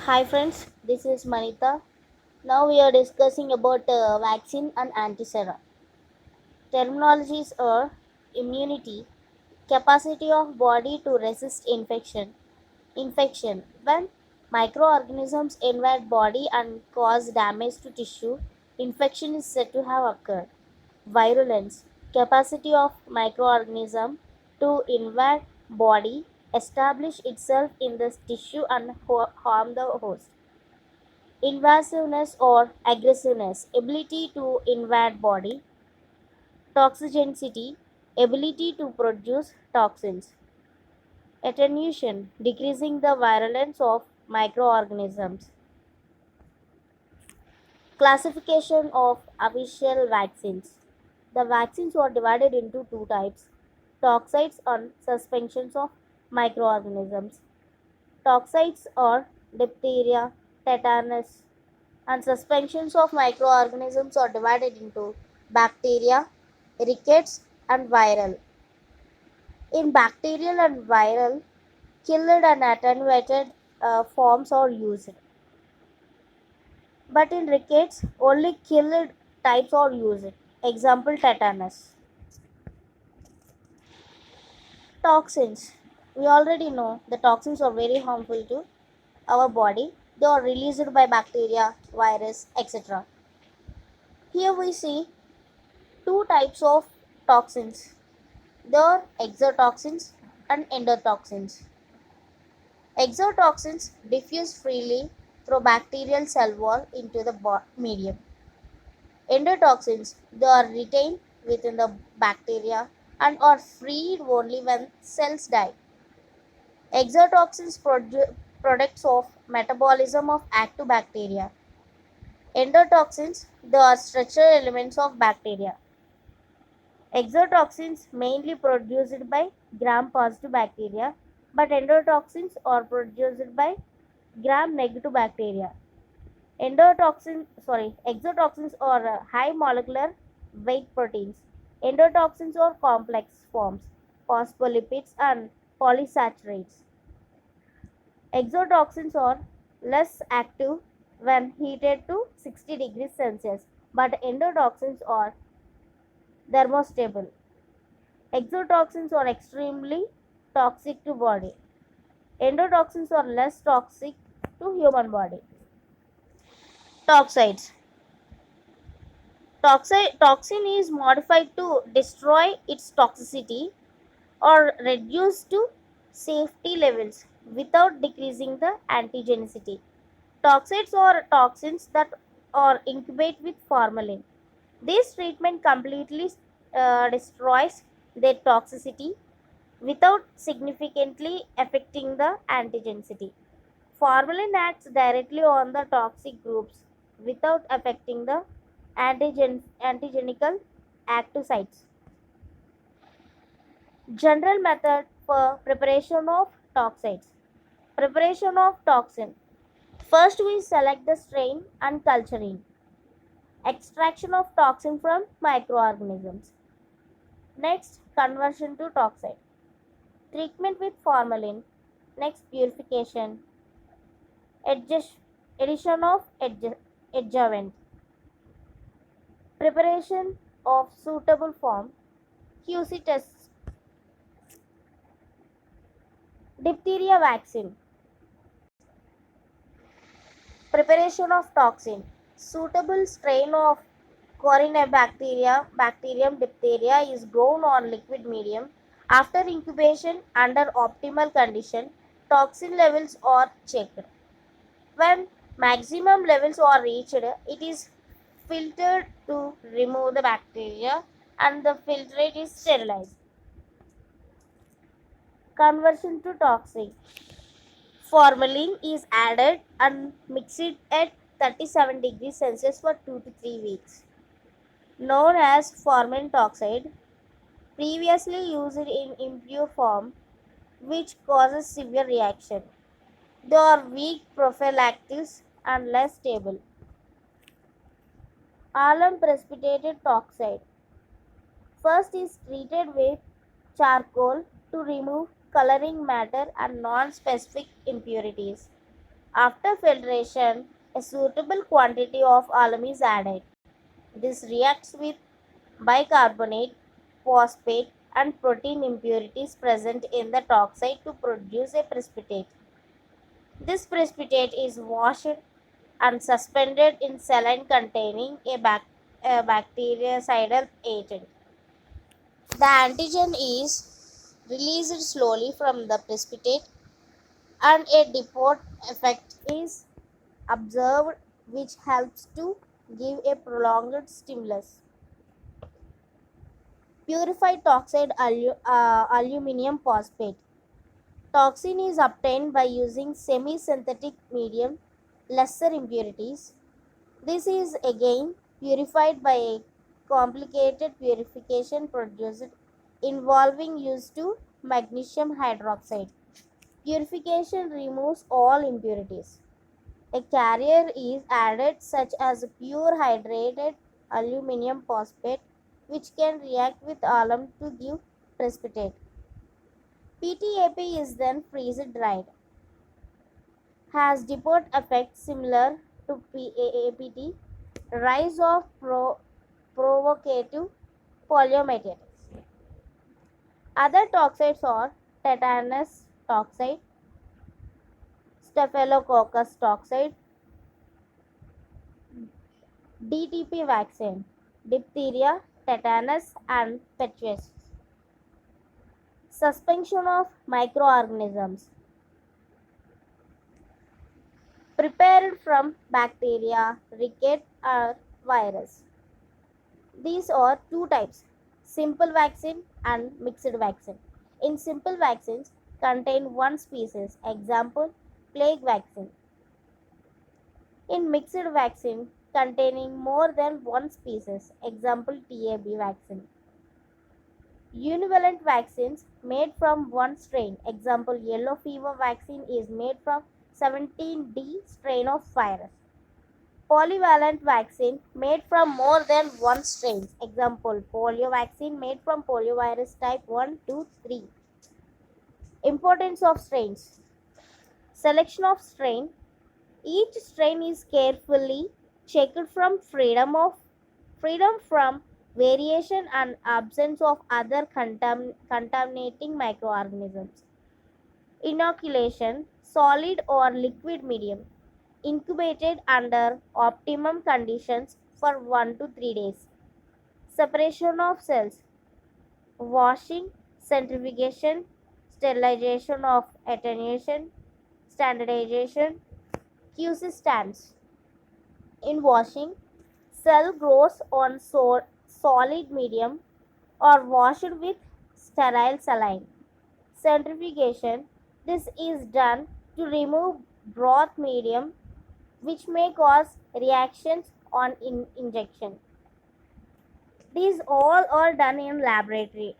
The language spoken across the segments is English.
Hi friends, this is Manita. Now we are discussing about vaccine and antisera. Terminologies are immunity, capacity of body to resist infection. When microorganisms invade body and cause damage to tissue, infection is said to have occurred. Virulence, capacity of microorganism to invade body, establish itself in the tissue and harm the host. Invasiveness or aggressiveness, ability to invade body. Toxigenicity, ability to produce toxins. Attenuation, decreasing the virulence of microorganisms. Classification of official vaccines. The vaccines are divided into two types: toxides and suspensions of microorganisms. Toxides are diphtheria, tetanus, and suspensions of microorganisms are divided into bacteria, rickets, and viral. In bacterial and viral, killed and attenuated forms are used, but in rickets, only killed types are used. Example tetanus. Toxins. We already know the toxins are very harmful to our body. They are released by bacteria, virus, etc. Here we see two types of toxins. There are exotoxins and endotoxins. Exotoxins diffuse freely through bacterial cell wall into the medium. Endotoxins, they are retained within the bacteria and are freed only when cells die. Exotoxins products of metabolism of active bacteria. Endotoxins, they are structural elements of bacteria. Exotoxins mainly produced by gram-positive bacteria, but endotoxins are produced by gram-negative bacteria. Exotoxins are high molecular weight proteins. Endotoxins are complex forms, phospholipids and polysaccharides. Exotoxins are less active when heated to 60 degrees Celsius, but endotoxins are thermostable. Exotoxins are extremely toxic to body. Endotoxins are less toxic to human body. Toxides. Toxin is modified to destroy its toxicity or reduce to safety levels without decreasing the antigenicity. Toxides are toxins that are incubate with formalin. This treatment completely destroys their toxicity without significantly affecting the antigenicity. Formalin acts directly on the toxic groups without affecting the antigenical active sites. General method for preparation of toxides. Preparation of toxin. First, we select the strain and culturing. Extraction of toxin from microorganisms. Next, conversion to toxide. Treatment with formalin. Next, purification. Addition of adjuvant. Preparation of suitable form. QC tests. Diphtheria vaccine. Preparation of toxin. Suitable strain of Corynebacteria bacterium diphtheria is grown on liquid medium. After incubation under optimal condition, toxin levels are checked. When maximum levels are reached, it is filtered to remove the bacteria and the filtrate is sterilized. Conversion to toxic. Formalin is added and mixed at 37 degrees Celsius for 2 to 3 weeks. Known as formalin toxide, previously used in impure form, which causes severe reaction. They are weak prophylactics and less stable. Alum precipitated toxide. First is treated with charcoal to remove coloring matter and non-specific impurities. After filtration, a suitable quantity of alum is added. This reacts with bicarbonate, phosphate, and protein impurities present in the toxide to produce a precipitate. This precipitate is washed and suspended in saline containing a bactericidal agent. The antigen is released slowly from the precipitate and a depot effect is observed which helps to give a prolonged stimulus. Purified toxide aluminum phosphate. Toxin is obtained by using semi-synthetic medium, lesser impurities. This is again purified by a complicated purification procedure involving use to magnesium hydroxide. Purification removes all impurities. A carrier is added such as pure hydrated aluminum phosphate which can react with alum to give precipitate. PTAP is then freeze dried. Has depot effect similar to PAAPT. Rise of provocative polyomyelitis. Other toxides are tetanus toxide, staphylococcus toxide, DTP vaccine, diphtheria, tetanus, and pertussis. Suspension of microorganisms prepared from bacteria, ricket, or virus. These are two types, simple vaccine and mixed vaccine. In simple vaccines contain one species, example plague vaccine. In mixed vaccine containing more than one species, example TAB vaccine. Univalent vaccines made from one strain, example yellow fever vaccine is made from 17D strain of virus. Polyvalent vaccine made from more than one strain, example polio vaccine made from poliovirus type 1, 2, 3. Importance of strains. Selection of strain. Each strain is carefully checked from freedom from variation and absence of other contaminating microorganisms. Inoculation, solid or liquid medium, incubated under optimum conditions for 1 to 3 days. Separation of cells, washing, centrifugation, sterilization of attenuation, standardization, QC stands. In washing, cell grows on solid medium or washed with sterile saline. Centrifugation, this is done to remove broth medium which may cause reactions on injection. These all are done in laboratory.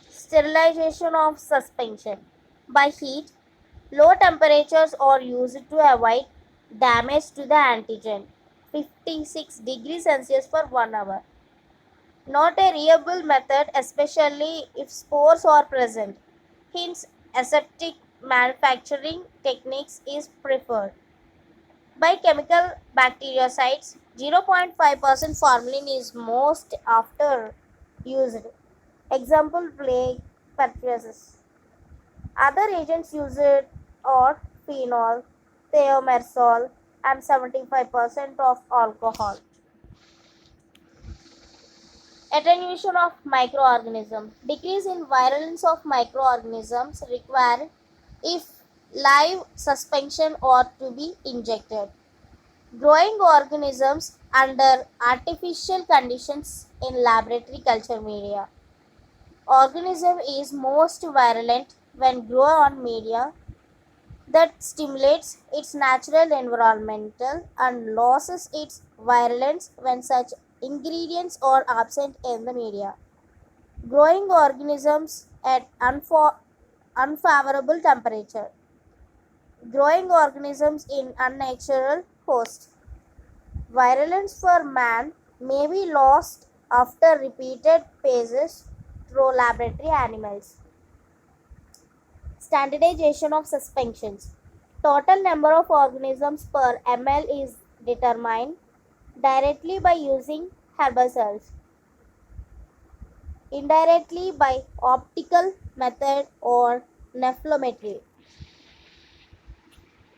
Sterilization of suspension. By heat, low temperatures are used to avoid damage to the antigen. 56 degrees Celsius for 1 hour. Not a reliable method, especially if spores are present. Hence, aseptic manufacturing techniques is preferred. By chemical bactericides, 0.5% formalin is most after used. Example plague pertussis. Other agents used are phenol, thiomersal, and 75% of alcohol. Attenuation of microorganisms. Decrease in virulence of microorganisms required if live suspension or to be injected. Growing organisms under artificial conditions in laboratory culture media. Organism is most virulent when grown on media that stimulates its natural environmental and loses its virulence when such ingredients are absent in the media. Growing organisms at unfavorable temperature. Growing organisms in unnatural host. Virulence for man may be lost after repeated passes through laboratory animals. Standardization of suspensions. Total number of organisms per ml is determined directly by using herbaceous, indirectly by optical method or nephelometry.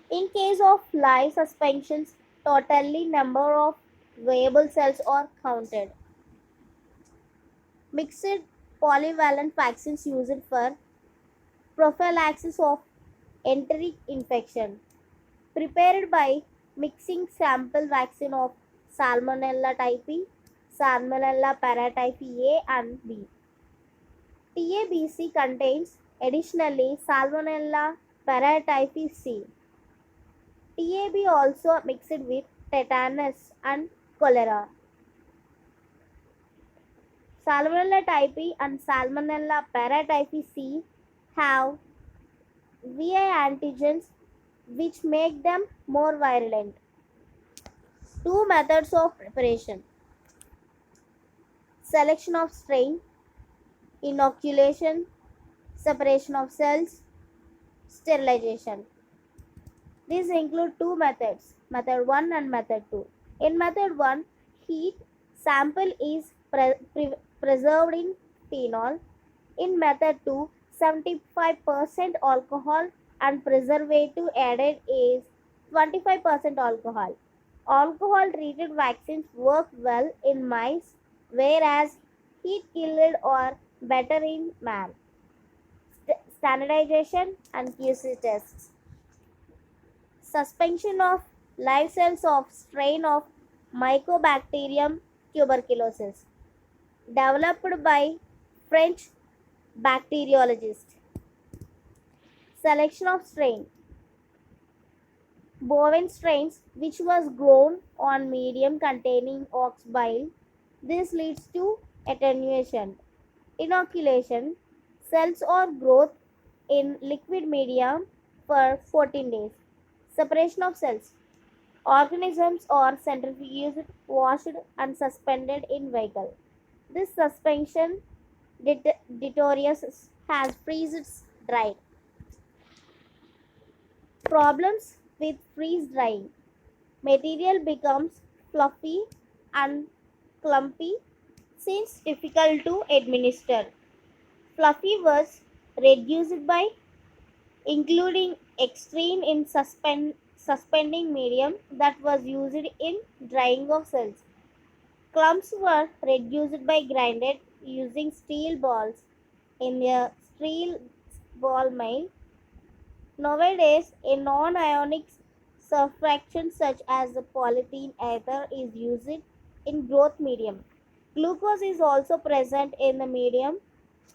In case of live suspensions, totally number of viable cells are counted. Mixed polyvalent vaccines used for prophylaxis of enteric infection. Prepared by mixing sample vaccine of Salmonella typhi, Salmonella paratyphi A and B. TABC contains additionally Salmonella paratyphi C. TAB also mixed with tetanus and cholera. Salmonella typhi and Salmonella paratyphi C have VI antigens which make them more virulent. Two methods of preparation: selection of strain, inoculation, separation of cells, sterilization. These include two methods, method 1 and method 2. In method 1, heat sample is preserved in phenol. In method 2, 75% alcohol and preservative added is 25% alcohol. Alcohol treated vaccines work well in mice, whereas heat killed are better in man. Standardization and QC tests. Suspension of live cells of strain of Mycobacterium tuberculosis, developed by French bacteriologist. Selection of strain. Bovine strains which was grown on medium containing ox bile. This leads to attenuation. Inoculation. Cells or growth in liquid medium for 14 days. Separation of cells. Organisms are centrifuged, washed and suspended in vehicle. This suspension deteriorates has freeze dried. Problems with freeze drying. Material becomes fluffy and clumpy since difficult to administer. Fluffy was reduced by including extreme in suspending medium that was used in drying of cells. Clumps were reduced by grinded using steel balls in a steel ball mill. Nowadays, a non-ionic surfactant such as the polythene ether is used in growth medium. Glucose is also present in the medium,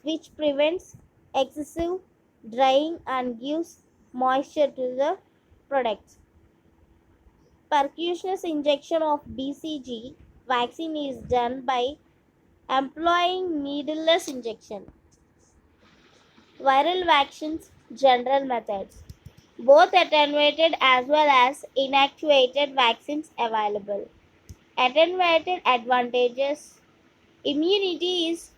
which prevents excessive drying and gives moisture to the products. Percutaneous injection of BCG vaccine is done by employing needleless injection. Viral vaccines general methods. Both attenuated as well as inactivated vaccines available. Attenuated advantages. Immunity is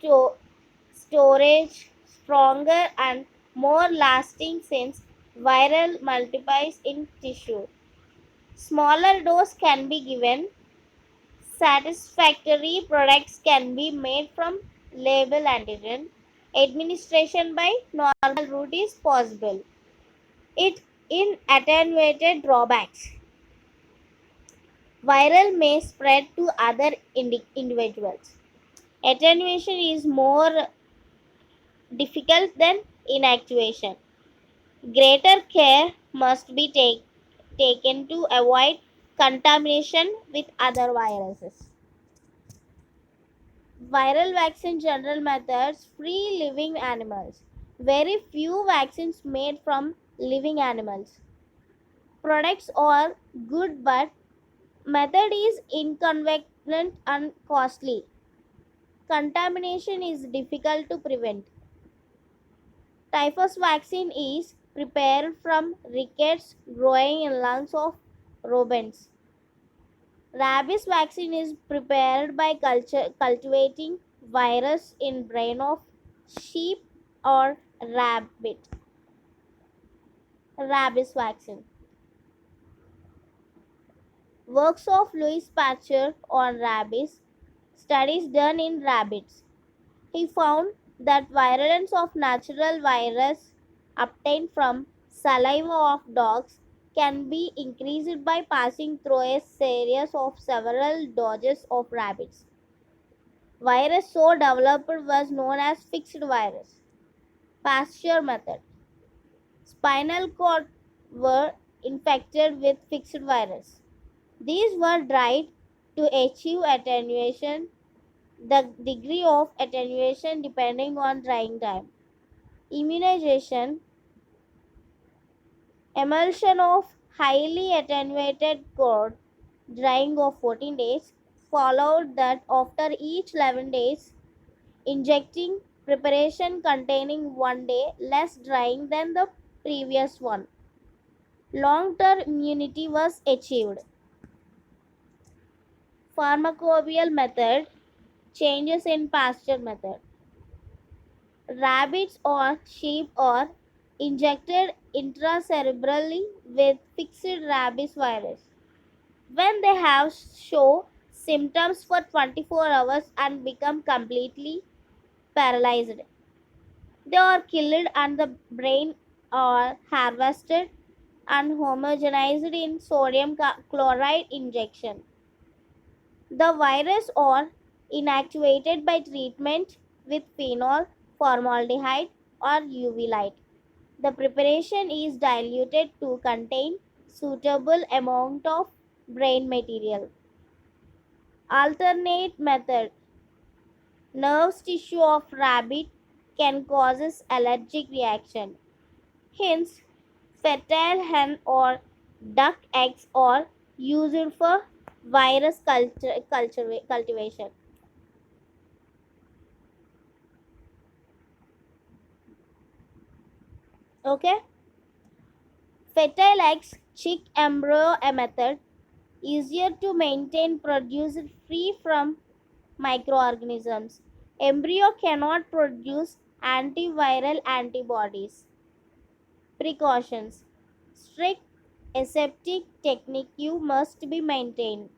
storage stronger and more lasting since viral multiplies in tissue. Smaller dose can be given. Satisfactory products can be made from label antigen. Administration by normal route is possible. It in attenuated drawbacks. Viral may spread to other individuals. Attenuation is more difficult than inactivation. Greater care must be taken to avoid contamination with other viruses. Viral vaccine general methods free living animals. Very few vaccines made from living animals. Products are good but method is inconvenient and costly. Contamination is difficult to prevent. Typhus vaccine is prepared from rickets growing in lungs of rodents. Rabies vaccine is prepared by cultivating virus in brain of sheep or rabbit. Rabies vaccine. Works of Louis Pasteur on rabies, studies done in rabbits. He found that virulence of natural virus obtained from saliva of dogs can be increased by passing through a series of several doses of rabbits. Virus so developed was known as fixed virus. Pasteur method. Spinal cord were infected with fixed virus. These were dried to achieve attenuation, the degree of attenuation depending on drying time. Immunization. Emulsion of highly attenuated cord, drying of 14 days, followed that after each 11 days, injecting preparation containing 1 day less drying than the previous one. Long-term immunity was achieved. Pharmacobial method. Changes in Pasteur method. Rabbits or sheep are injected intracerebrally with fixed rabies virus. When they have show symptoms for 24 hours and become completely paralyzed, they are killed and the brain are harvested and homogenized in sodium chloride injection. The virus are inactivated by treatment with phenol, formaldehyde, or UV light. The preparation is diluted to contain suitable amount of brain material. Alternate method. Nerves tissue of rabbit can causes allergic reaction. Hence, fertile hen or duck eggs are used for virus cultivation. Okay. Fertile eggs, chick embryo a method easier to maintain, produced free from microorganisms. Embryo cannot produce antiviral antibodies. Precautions. Strict aseptic technique must be maintained.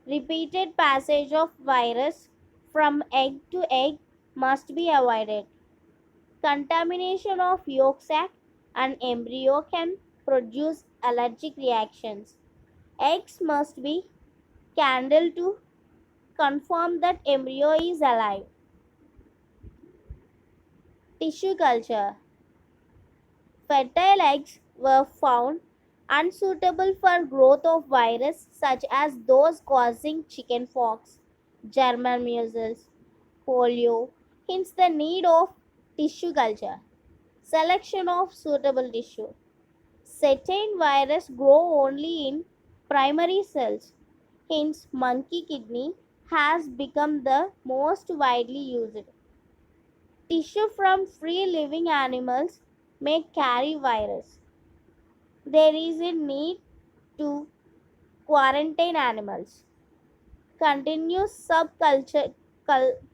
Repeated passage of virus from egg to egg must be avoided. Contamination of yolk sac and embryo can produce allergic reactions. Eggs must be candled to confirm that embryo is alive. Tissue culture. Fertile eggs were found unsuitable for growth of virus such as those causing chickenpox, German measles, polio. Hence the need of tissue culture. Selection of suitable tissue. Certain viruses grow only in primary cells. Hence, monkey kidney has become the most widely used. Tissue from free living animals may carry virus. There is a need to quarantine animals. Continuous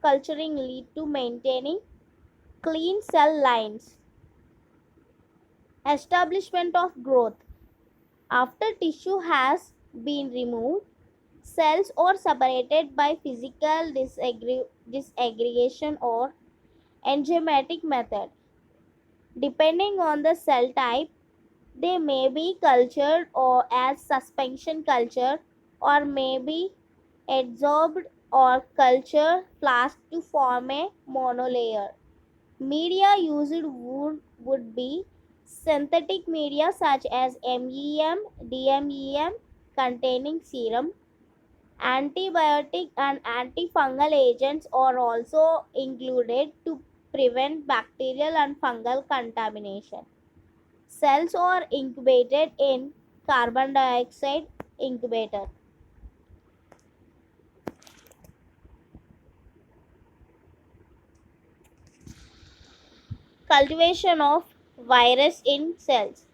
culturing lead to maintaining clean cell lines. Establishment of growth. After tissue has been removed, cells are separated by physical disaggregation or enzymatic method. Depending on the cell type, they may be cultured or as suspension culture or may be adsorbed or culture flask to form a monolayer. Media used would be synthetic media such as MEM, DMEM containing serum. Antibiotic and antifungal agents are also included to prevent bacterial and fungal contamination. Cells are incubated in carbon dioxide incubator. Cultivation of virus in cells.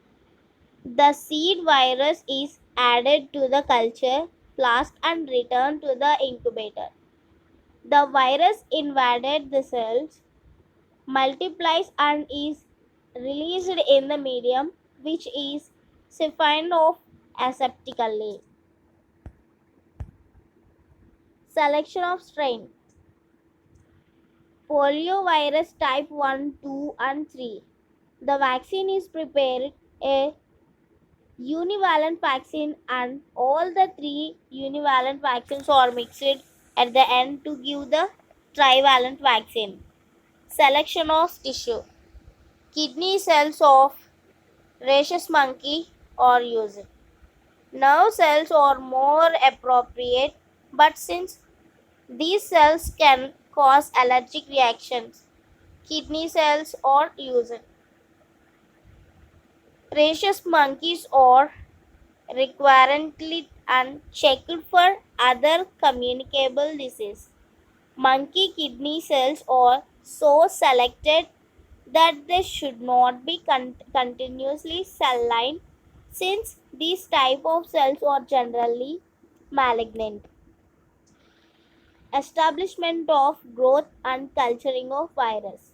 The seed virus is added to the culture flask and returned to the incubator. The virus invaded the cells, multiplies and is released in the medium which is siphoned off aseptically. Selection of strain. Poliovirus type 1, 2 and 3. The vaccine is prepared a univalent vaccine and all the three univalent vaccines are mixed at the end to give the trivalent vaccine. Selection of tissue. Kidney cells of rhesus monkey are used. Nerve cells are more appropriate, but since these cells can cause allergic reactions, kidney cells are used. Rhesus monkeys are recurrently and checked for other communicable disease. Monkey kidney cells are so selected that they should not be continuously saline since these type of cells are generally malignant. Establishment of growth and culturing of virus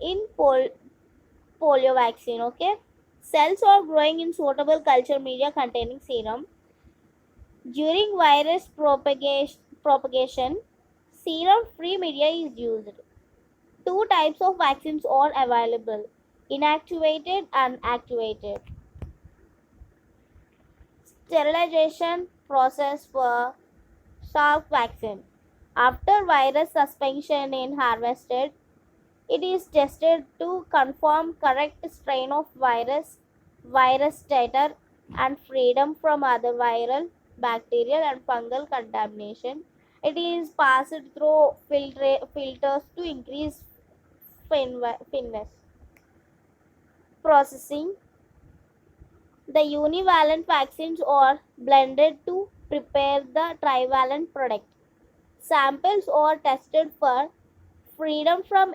in polio vaccine. Okay, cells are growing in suitable culture media containing serum. During virus propagation, serum-free media is used. Two types of vaccines are available: inactivated and activated. Sterilization process for Salk vaccine. After virus suspension is harvested, it is tested to confirm correct strain of virus status, and freedom from other viral, bacterial, and fungal contamination. It is passed through filters to increase fineness. Processing. The univalent vaccines are blended to prepare the trivalent product. Samples are tested for freedom from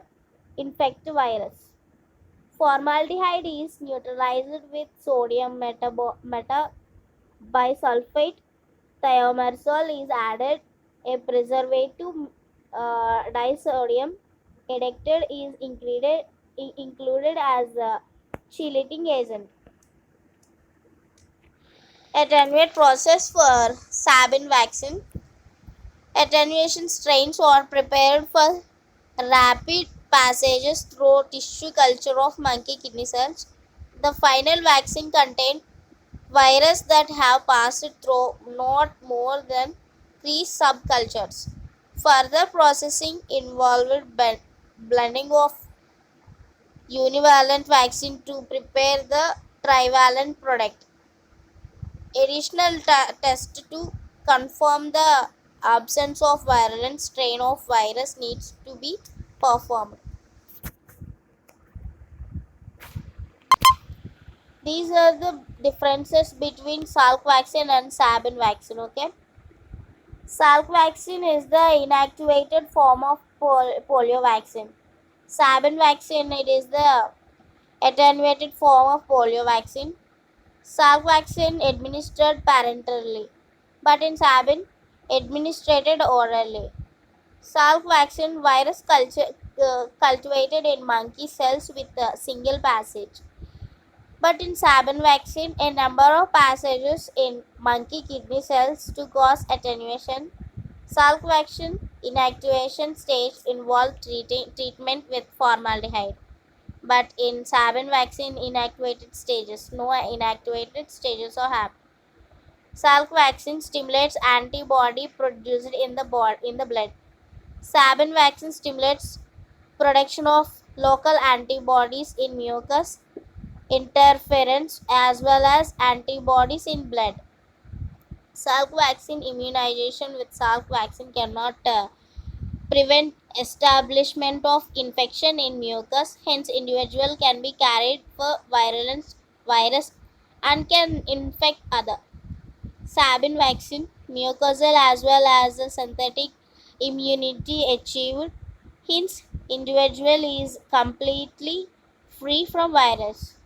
infected virus. Formaldehyde is neutralized with sodium metabisulfite. Thimerosal is added. A preservative disodium ejected is included as a chelating agent. Attenuate process for Sabin vaccine. Attenuation strains are prepared for rapid passages through tissue culture of monkey kidney cells. The final vaccine contains viruses that have passed through not more than 3 subcultures. Further processing involved blending of univalent vaccine to prepare the trivalent product. Additional test to confirm the absence of virulent strain of virus needs to be performed. These are the differences between Salk vaccine and Sabin vaccine. Okay, Salk vaccine is the inactivated form of polio vaccine. Sabin vaccine, it is the attenuated form of polio vaccine. Salk vaccine administered parenterally, but in Sabin administered orally. Salk vaccine virus cultivated in monkey cells with a single passage. But in Sabin vaccine, a number of passages in monkey kidney cells to cause attenuation. Salk vaccine inactivation stage involved treatment with formaldehyde. But in Sabin vaccine inactivated stages, no inactivated stages are happening. Salk vaccine stimulates antibody produced in the blood. Sabin vaccine stimulates production of local antibodies in mucus, interference as well as antibodies in blood. Salk vaccine immunization with Salk vaccine cannot prevent establishment of infection in mucus. Hence, individual can be carried for virus and can infect other. Sabin vaccine, mucosal as well as the synthetic immunity achieved. Hence, individual is completely free from virus.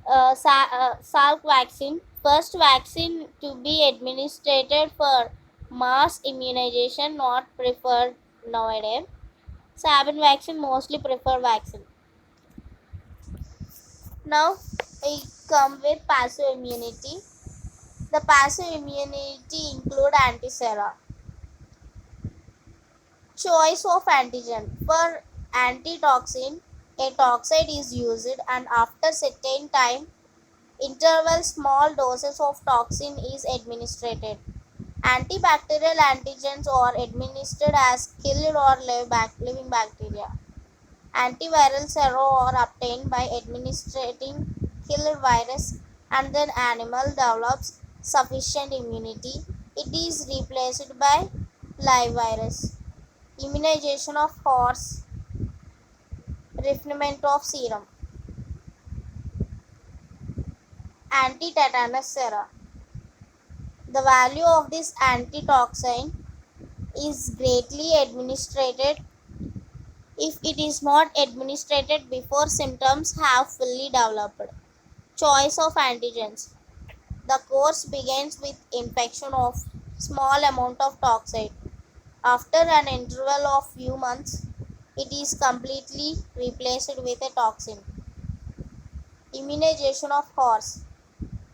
Salk vaccine, first vaccine to be administered for mass immunization, not preferred nowadays. Sabin vaccine, mostly preferred vaccine. Now we come with passive immunity. The passive immunity include antisera. Choice of antigen. For antitoxin, a toxide is used and after certain time interval small doses of toxin is administered. Antibacterial antigens are administered as killed or living bacteria. Antiviral sero are obtained by administering killed virus and then animal develops sufficient immunity. It is replaced by live virus. Immunization of horse, refinement of serum. Anti-tetanus sera. The value of this antitoxin is greatly administered if it is not administered before symptoms have fully developed. Choice of antigens. The course begins with infection of small amount of toxide. After an interval of few months, it is completely replaced with a toxin. Immunization of horse.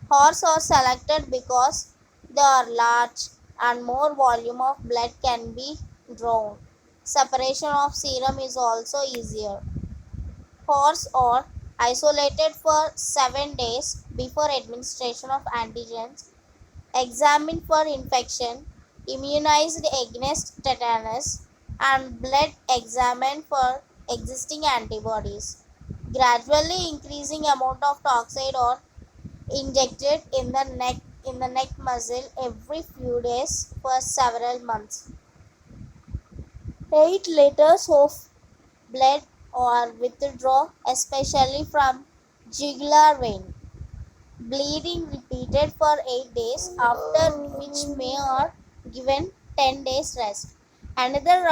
Horse are selected because they are large and more volume of blood can be drawn. Separation of serum is also easier. Horse are isolated for 7 days before administration of antigens, examined for infection, immunized against tetanus, and blood examined for existing antibodies. Gradually increasing amount of toxide or injected in the neck muscle every few days for several months. 8 liters of blood or withdraw especially from jugular vein. Bleeding repeated for 8 days after which may are given 10 days rest. Another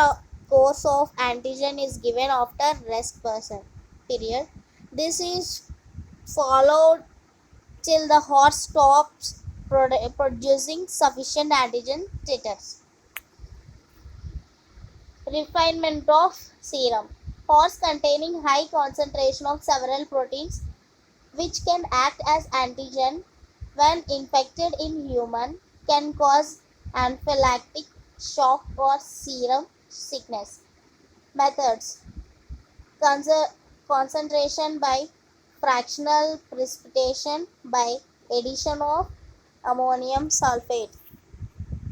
course of antigen is given after rest person period. This is followed till the horse stops producing sufficient antigen titers. Refinement of serum. Horse containing high concentration of several proteins which can act as antigen when infected in human can cause anaphylactic shock or serum sickness. Methods. Concentration by fractional precipitation by addition of ammonium sulfate.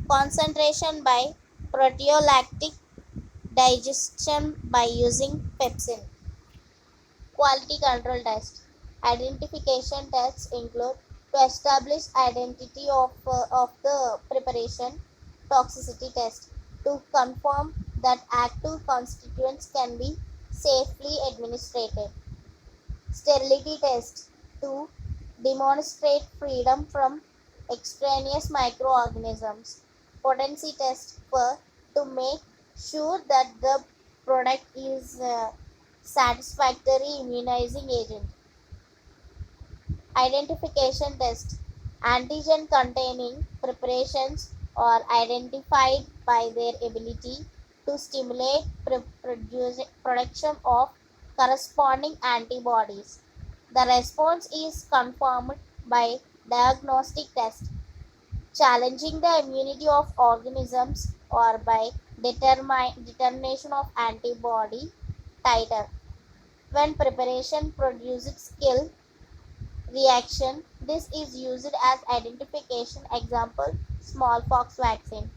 Concentration by proteolactic digestion by using pepsin. Quality control test. Identification tests include to establish identity of the preparation, toxicity test to confirm that active constituents can be safely administered, sterility test to demonstrate freedom from extraneous microorganisms, potency test for to make sure that the product is satisfactory immunizing agent. Identification test. Antigen containing preparations are identified by their ability to stimulate production of corresponding antibodies. The response is confirmed by diagnostic test, challenging the immunity of organisms or by determination of antibody titer. When preparation produces kill reaction, this is used as identification. Example, smallpox vaccine.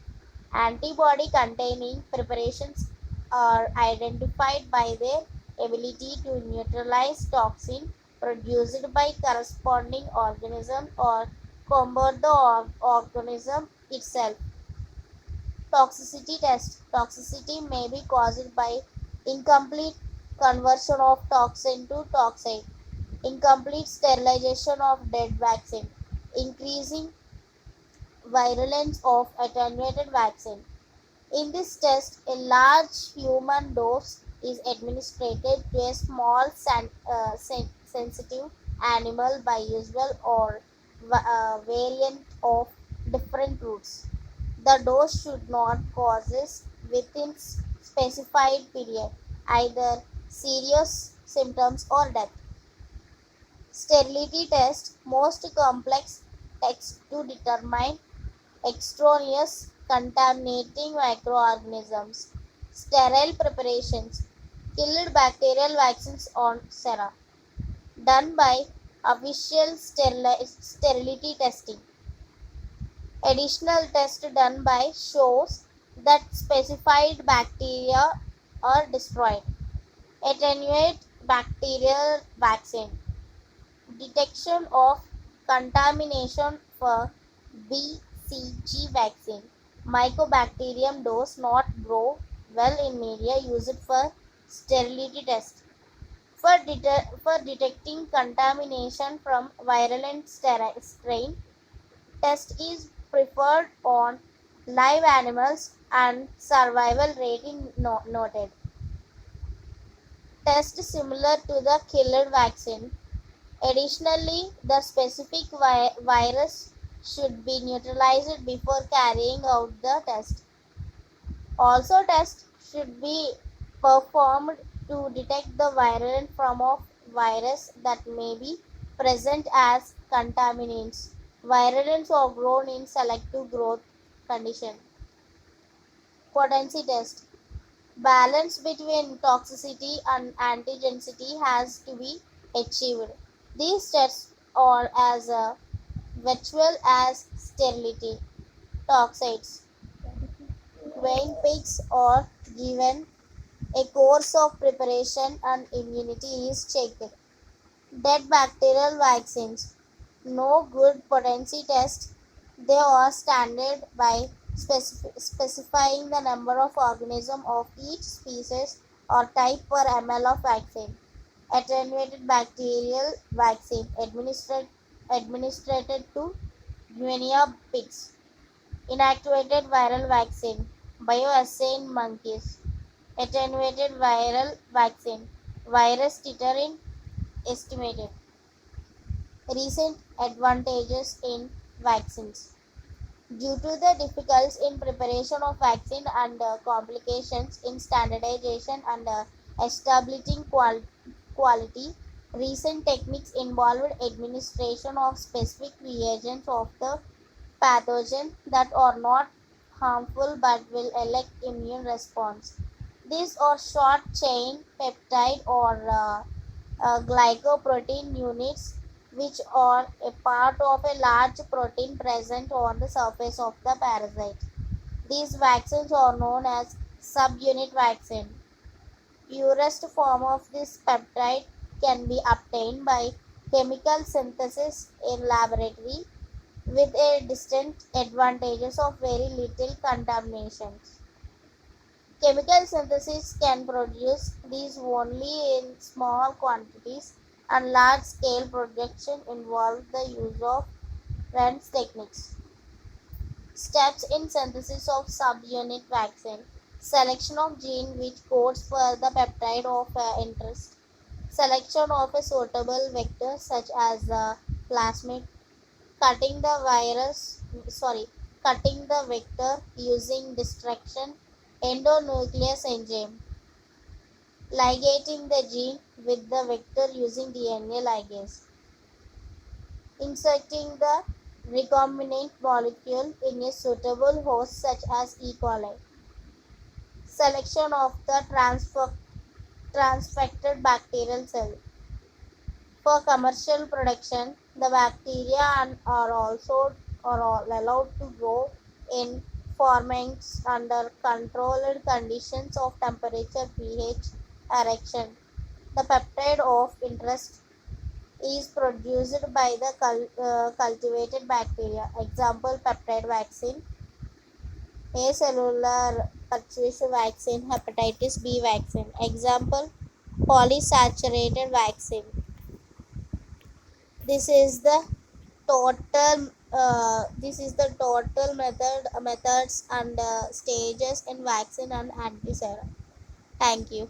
Antibody containing preparations are identified by their ability to neutralize toxin produced by corresponding organism or combat the organism itself. Toxicity test. Toxicity may be caused by incomplete conversion of toxin to toxide, incomplete sterilization of dead vaccine, increasing virulence of attenuated vaccine. In this test, a large human dose is administered to a small sensitive animal by usual or variant of different routes. The dose should not causes within specified period either serious symptoms or death. Sterility test, most complex tests to determine extraneous contaminating microorganisms. Sterile preparations, killed bacterial vaccines on sera, done by official sterility testing. Additional tests done by shows that specified bacteria are destroyed. Attenuate bacterial vaccine. Detection of contamination for BCG vaccine. Mycobacterium does not grow well in media used for sterility test. For detecting contamination from virulent strain, test is preferred on live animals and survival rate is noted. Test similar to the killer vaccine. Additionally, the specific virus should be neutralized before carrying out the test. Also, tests should be performed to detect the virulent form of virus that may be present as contaminants. Virulence are grown in selective growth condition. Potency test. Balance between toxicity and antigenicity has to be achieved. These tests are as virtual as sterility. Toxics. When pigs are given a course of preparation and immunity is checked. Dead bacterial vaccines. No good potency test. They are standard by specifying the number of organisms of each species or type per ml of vaccine. Attenuated bacterial vaccine administered to guinea pigs. Inactivated viral vaccine. Bioassay in monkeys. Attenuated viral vaccine. Virus titer estimated. Recent advantages in vaccines. Due to the difficulties in preparation of vaccine and complications in standardization and establishing quality, recent techniques involved administration of specific reagents of the pathogen that are not harmful but will elect immune response. These are short chain peptide or glycoprotein units which are a part of a large protein present on the surface of the parasite. These vaccines are known as subunit vaccine. Purest form of this peptide can be obtained by chemical synthesis in laboratory with a distinct advantages of very little contaminations. Chemical synthesis can produce these only in small quantities, and large-scale production involves the use of Rand's techniques. Steps in synthesis of subunit vaccine. Selection of gene which codes for the peptide of interest. Selection of a suitable vector such as plasmid. Cutting the cutting the vector using destruction endonuclease enzyme. Ligating the gene with the vector using DNA ligase. Inserting the recombinant molecule in a suitable host such as E. coli. Selection of the transfected bacterial cell. For commercial production, the bacteria are also allowed to grow in ferments under controlled conditions of temperature, pH, erection. The peptide of interest is produced by the cultivated bacteria. Example: peptide vaccine, acellular pertussis vaccine, hepatitis B vaccine. Example: polysaturated vaccine. This is the total methods and stages in vaccine and antisera. Thank you.